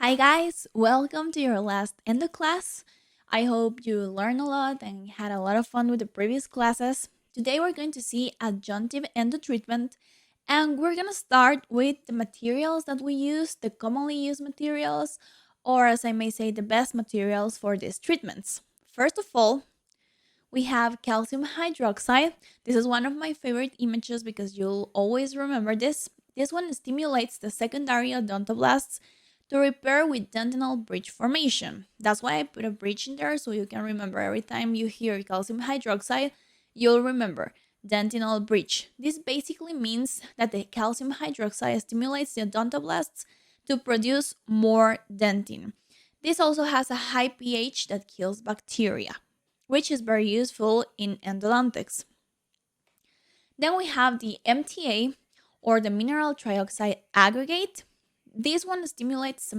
Hi guys, welcome to your last endo class. I hope you learned a lot and had a lot of fun with the previous classes. Today we're going to see adjunctive endo treatment and we're going to start with the materials that we use, the commonly used materials, or as I may say, the best materials for these treatments. First of all, we have calcium hydroxide. This is one of my favorite images because you'll always remember this. This one stimulates the secondary odontoblasts to repair with dentinal bridge formation. That's why I put a bridge in there so you can remember every time you hear calcium hydroxide, you'll remember dentinal bridge. This basically means that the calcium hydroxide stimulates the odontoblasts to produce more dentin. This also has a high pH that kills bacteria, which is very useful in endodontics. Then we have the MTA or the mineral trioxide aggregate. This one stimulates